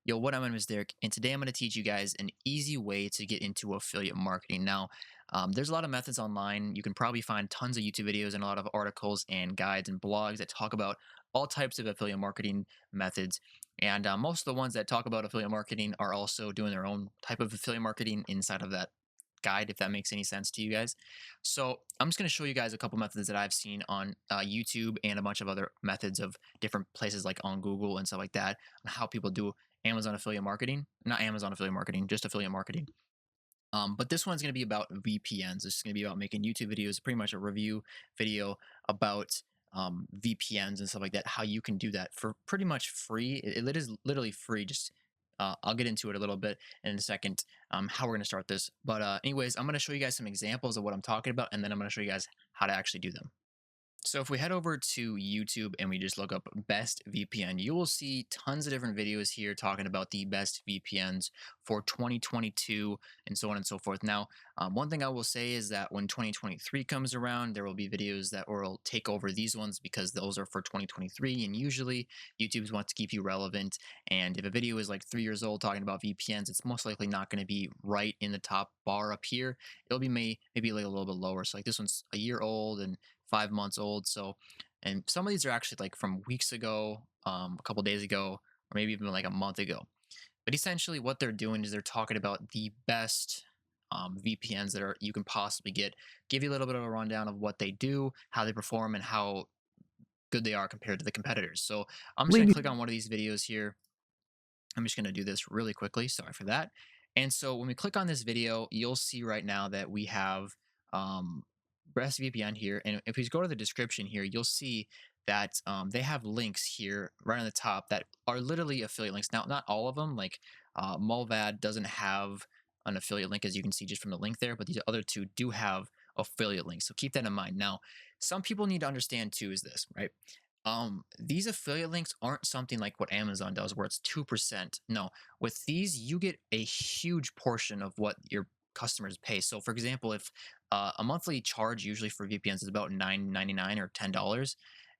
Yo, what up, my name is Derek, and today I'm going to teach you guys an easy way to get into affiliate marketing. Now, there's a lot of methods online. You can probably find tons of YouTube videos and a lot of articles and guides and blogs that talk about all types of affiliate marketing methods. And most of the ones that talk about affiliate marketing are also doing their own type of affiliate marketing inside of that guide, if that makes any sense to you guys. So I'm just going to show you guys a couple methods that I've seen on YouTube and a bunch of other methods of different places like on Google and stuff like that on how people do Amazon affiliate marketing, not Amazon affiliate marketing, just affiliate marketing. But this one's going to be about VPNs. This is going to be about making YouTube videos, pretty much a review video about VPNs and stuff like that. How you can do that for pretty much free. It is literally free. Just I'll get into it a little bit in a second. How we're going to start this. But anyways, I'm going to show you guys some examples of what I'm talking about, and then I'm going to show you guys how to actually do them. So if we head over to YouTube and we just look up best VPN, you will see tons of different videos here talking about the best VPNs for 2022 and so on and so forth. Now, one thing I will say is that when 2023 comes around, there will be videos that will take over these ones because those are for 2023. And usually YouTube wants to keep you relevant. And if a video is like 3 years old talking about VPNs, it's most likely not going to be right in the top bar up here. It'll be maybe like a little bit lower. So like this one's a year old and 5 months old. So, and some of these are actually like from weeks ago, a couple days ago, or maybe even like a month ago. But essentially, what they're doing is they're talking about the best VPNs that are you can possibly get. Give you a little bit of a rundown of what they do, how they perform, and how good they are compared to the competitors. So I'm just gonna Leading click on one of these videos here. I'm just gonna do this really quickly. Sorry for that. And so when we click on this video, you'll see right now that we have um, Breast VPN here. And if we go to the description here, you'll see that they have links here right on the top that are literally affiliate links. Now, not all of them, like Mulvad doesn't have an affiliate link, as you can see just from the link there, but these other two do have affiliate links. So keep that in mind. Now, some people need to understand too is this, right? These affiliate links aren't something like what Amazon does where it's 2%. No, with these you get a huge portion of what your customers pay. So for example, if a monthly charge usually for VPNs is about $9.99 or $10,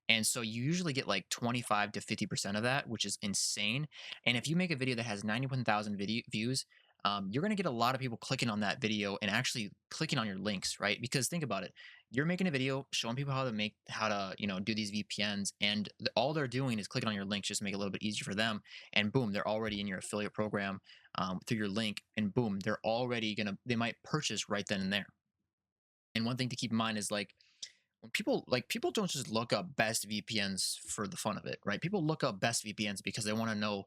and so you usually get like 25 to 50% of that, which is insane. And if you make a video that has 91,000 video views, you're going to get a lot of people clicking on that video and actually clicking on your links, right? Because think about it, you're making a video showing people how to do these VPNs, and all they're doing is clicking on your links just to make it a little bit easier for them. And boom, they're already in your affiliate program through your link, and boom, they might purchase right then and there. And one thing to keep in mind is like when people don't just look up best VPNs for the fun of it, right? People look up best VPNs because they want to know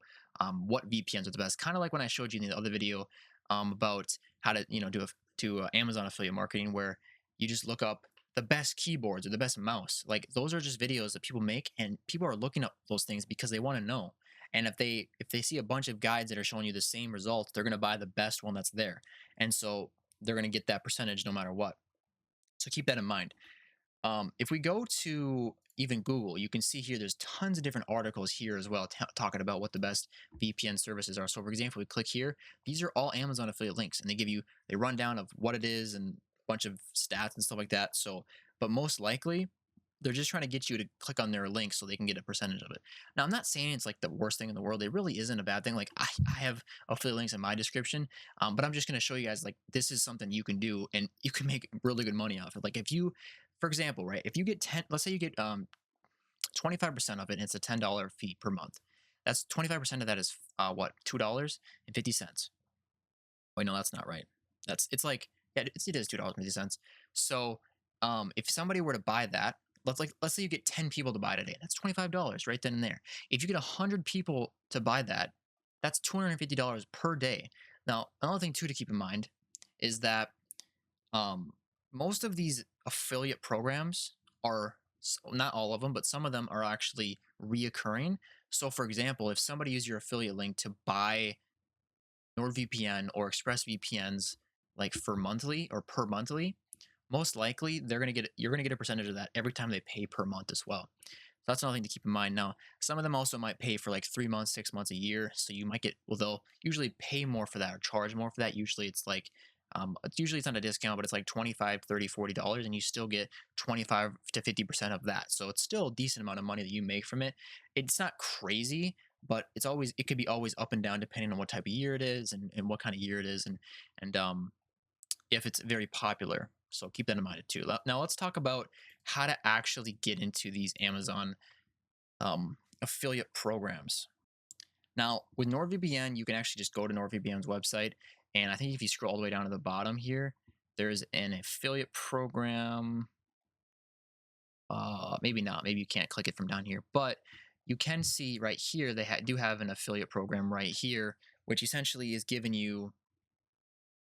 what VPNs are the best. Kind of like when I showed you in the other video about how to do Amazon affiliate marketing, where you just look up the best keyboards or the best mouse. Like those are just videos that people make, and people are looking up those things because they want to know. And if they see a bunch of guides that are showing you the same results, they're going to buy the best one that's there, and so they're going to get that percentage no matter what. So keep that in mind. If we go to even Google, you can see here there's tons of different articles here as well talking about what the best VPN services are. So, for example, we click here, these are all Amazon affiliate links, and they run down of what it is and a bunch of stats and stuff like that. So, but most likely, they're just trying to get you to click on their link so they can get a percentage of it. Now, I'm not saying it's like the worst thing in the world. It really isn't a bad thing. Like I have affiliate links in my description, but I'm just going to show you guys like this is something you can do and you can make really good money off it. Like if you, for example, right, if you get 10, let's say you get 25% of it, and it's a $10 fee per month. That's 25% of that is what, $2.50. Wait, no, that's not right. It's like yeah, it is $2.50. So if somebody were to buy that, let's say you get 10 people to buy it a day. That's $25 right then and there. If you get 100 people to buy that, that's $250 per day. Now, another thing too to keep in mind is that um, most of these affiliate programs are not all of them, but some of them are actually reoccurring. So, for example, if somebody uses your affiliate link to buy NordVPN or ExpressVPNs like for monthly or per monthly, most likely you're gonna get a percentage of that every time they pay per month as well. So that's another thing to keep in mind. Now, some of them also might pay for like 3 months, 6 months, a year. So you might get well, they'll usually pay more for that or charge more for that. Usually it's like it's not a discount, but it's like 25, 30, $40, and you still get 25 to 50% of that. So it's still a decent amount of money that you make from it. It's not crazy, but it could be always up and down depending on what type of year it is and what kind of year it is and if it's very popular. So keep that in mind too. Now let's talk about how to actually get into these Amazon affiliate programs. Now with NordVPN, you can actually just go to NordVPN's website, and I think if you scroll all the way down to the bottom here, there's an affiliate program. Maybe not. Maybe you can't click it from down here, but you can see right here they do have an affiliate program right here, which essentially is giving you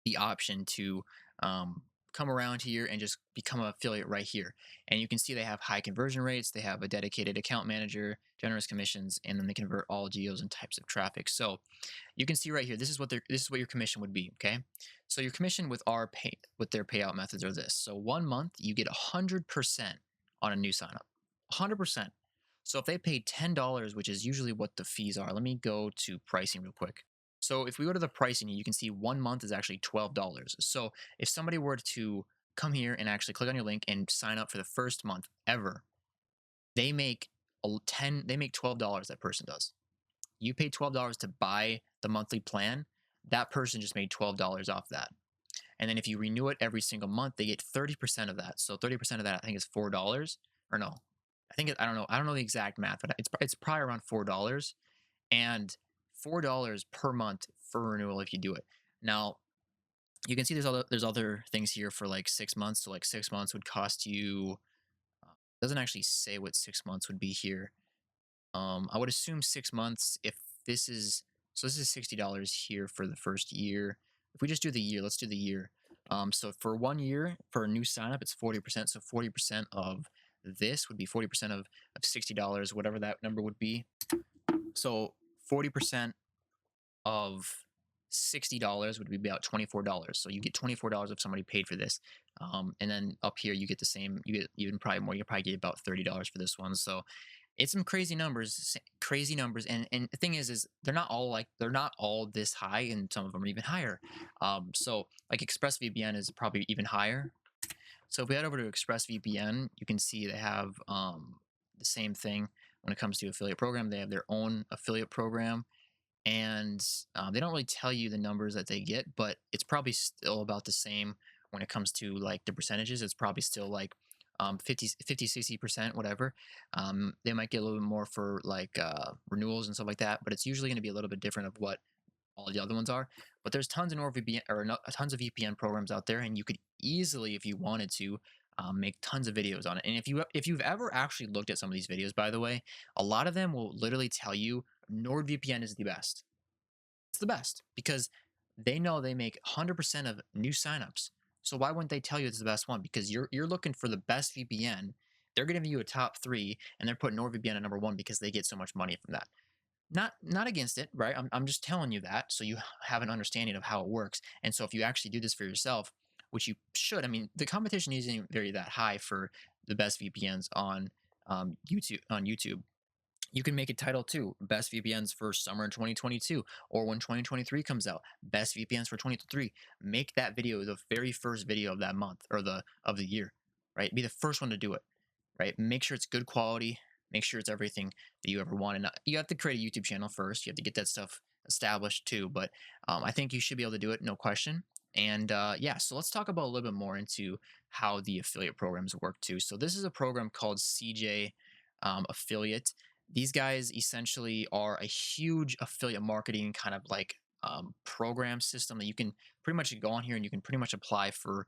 the option to come around here and just become an affiliate right here. And you can see they have high conversion rates, they have a dedicated account manager, generous commissions, and then they convert all geos and types of traffic. So you can see right here, this is what your commission would be. Okay, so your commission with their payout methods are this. So 1 month you get 100% on a new sign up, 100%. So if they paid $10, which is usually what the fees are, let me go to pricing real quick. So if we go to the pricing, you can see 1 month is actually $12. So if somebody were to come here and actually click on your link and sign up for the first month ever, they make they make $12. That person does. You pay $12 to buy the monthly plan. That person just made $12 off that. And then if you renew it every single month, they get 30% of that. So 30% of that I think is $4. Or no. I don't know. I don't know the exact math, but it's probably around $4, and $4 per month for renewal if you do it. Now, you can see there's other things here for like 6 months. So like 6 months would cost you doesn't actually say what 6 months would be here. I would assume 6 months if this is this is $60 here for the first year. If we just do the year, let's do the year. So for 1 year for a new sign up, it's 40%. So 40% of this would be 40% of $60, whatever that number would be. So 40% of $60 would be about $24. So you get $24 if somebody paid for this. And then up here you get the same. You get even probably more. You probably get about $30 for this one. So it's some crazy numbers, crazy numbers. And the thing is they're not all this high, and some of them are even higher. So like ExpressVPN is probably even higher. So if we head over to ExpressVPN, you can see they have the same thing when it comes to affiliate program. They have their own affiliate program, and they don't really tell you the numbers that they get, but it's probably still about the same when it comes to like the percentages. It's probably still like 60%, whatever. They might get a little bit more for like renewals and stuff like that, but it's usually going to be a little bit different of what all the other ones are. But there's tons of NordVPN or no, tons of VPN programs out there, and you could easily, if you wanted to, make tons of videos on it. And if you've ever actually looked at some of these videos, by the way, a lot of them will literally tell you NordVPN is the best. It's the best because they know they make 100% of new signups. So why wouldn't they tell you it's the best one? Because you're looking for the best VPN. They're giving you a top three, and they're putting NordVPN at number one because they get so much money from that. Not against it, right? I'm just telling you that so you have an understanding of how it works. And so if you actually do this for yourself, which you should, I mean, the competition isn't very that high for the best VPNs on YouTube. You can make a title too, best VPNs for summer 2022, or when 2023 comes out, best VPNs for 2023. Make that video the very first video of that month or the year, right? Be the first one to do it, right? Make sure it's good quality. Make sure it's everything that you ever want. And you have to create a YouTube channel first. You have to get that stuff established too. But I think you should be able to do it, no question. And yeah, so let's talk about a little bit more into how the affiliate programs work too. So this is a program called CJ Affiliate. These guys essentially are a huge affiliate marketing kind of like program system that you can pretty much go on here and you can pretty much apply for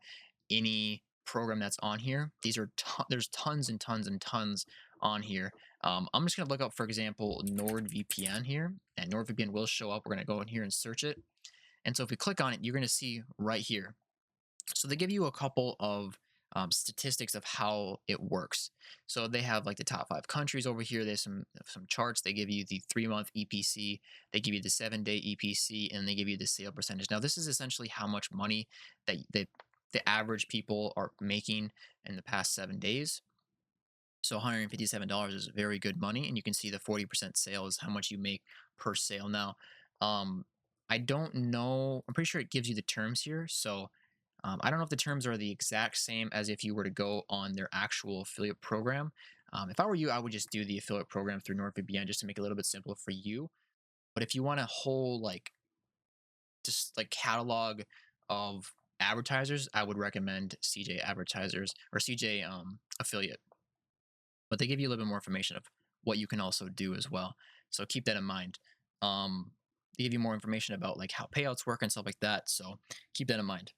any program that's on here. There's tons and tons and tons on here. I'm just gonna look up, for example, NordVPN here, and NordVPN will show up. We're gonna go in here and search it. And so if we click on it, you're gonna see right here. So they give you a couple of statistics of how it works. So they have like the top 5 countries over here. There's some charts. They give you the 3 month EPC. They give you the 7 day EPC, and they give you the sale percentage. Now this is essentially how much money that the average people are making in the past 7 days. So $157 is very good money, and you can see the 40% sale is how much you make per sale. Now, um, I don't know. I'm pretty sure it gives you the terms here. So I don't know if the terms are the exact same as if you were to go on their actual affiliate program. If I were you, I would just do the affiliate program through NordVPN just to make it a little bit simpler for you. But if you want a whole like just like catalog of advertisers, I would recommend CJ Advertisers or CJ Affiliate. But they give you a little bit more information of what you can also do as well. So keep that in mind. They give you more information about like how payouts work and stuff like that. So keep that in mind.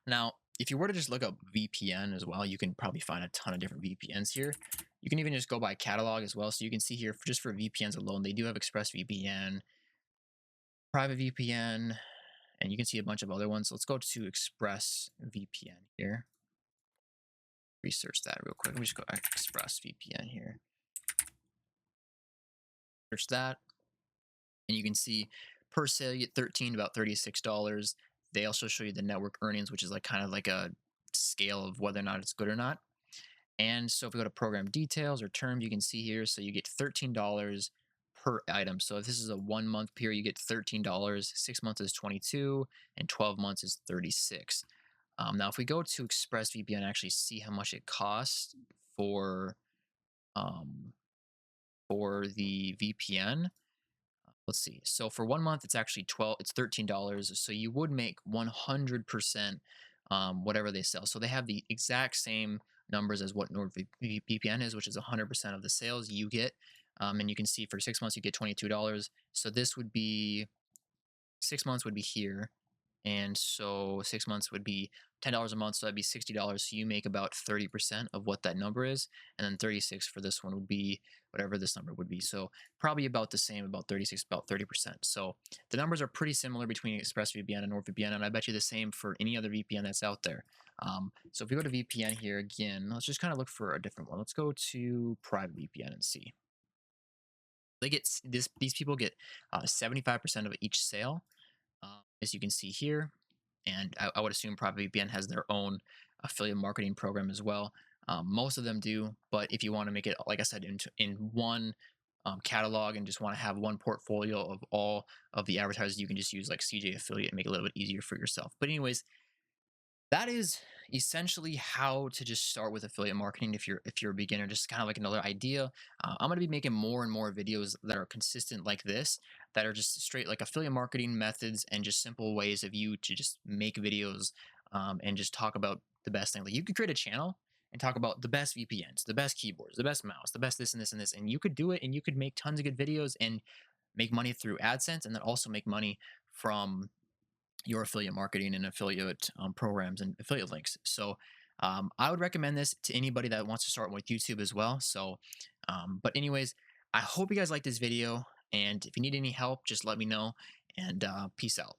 Now, if you were to just look up VPN as well, you can probably find a ton of different VPNs here. You can even just go by catalog as well. So you can see here, just for VPNs alone, they do have ExpressVPN, Private VPN, and you can see a bunch of other ones. Let's go to ExpressVPN here. Research that real quick. We just go ExpressVPN here. Search that, and you can see per sale you get 13, about $36. They also show you the network earnings, which is like kind of like a scale of whether or not it's good or not. And so if we go to program details or terms, you can see here, so you get $13 per item. So if this is a 1 month period, you get $13, 6 months is 22, and 12 months is 36. Now, if we go to ExpressVPN and actually see how much it costs for um, the VPN, let's see. So for 1 month, it's actually it's $13. So you would make 100% whatever they sell. So they have the exact same numbers as what NordVPN is, which is 100% of the sales you get. And you can see for 6 months, you get $22. So this would be 6 months would be here. And so 6 months would be $10 a month. So that'd be $60. So you make about 30% of what that number is. And then 36 for this one would be whatever this number would be. So probably about the same, about 36, about 30%. So the numbers are pretty similar between ExpressVPN and NordVPN. And I bet you the same for any other VPN that's out there. So if we go to VPN here again, let's just kind of look for a different one. Let's go to Private VPN and see. They get this, these people get 75% of each sale, as you can see here. And I would assume Private VPN has their own affiliate marketing program as well. Most of them do, but if you want to make it, like I said, in one catalog and just want to have one portfolio of all of the advertisers, you can just use like CJ Affiliate and make it a little bit easier for yourself. But anyways, that is essentially how to just start with affiliate marketing if you're a beginner, just kind of like another idea. I'm going to be making more and more videos that are consistent like this, that are just straight like affiliate marketing methods and just simple ways of you to just make videos, and just talk about the best thing. Like you could create a channel and talk about the best VPNs, the best keyboards, the best mouse, the best this and this and this, and you could do it, and you could make tons of good videos and make money through AdSense, and then also make money from your affiliate marketing and affiliate programs and affiliate links. So I would recommend this to anybody that wants to start with YouTube as well. So, but anyways, I hope you guys like this video. And if you need any help, just let me know. And peace out.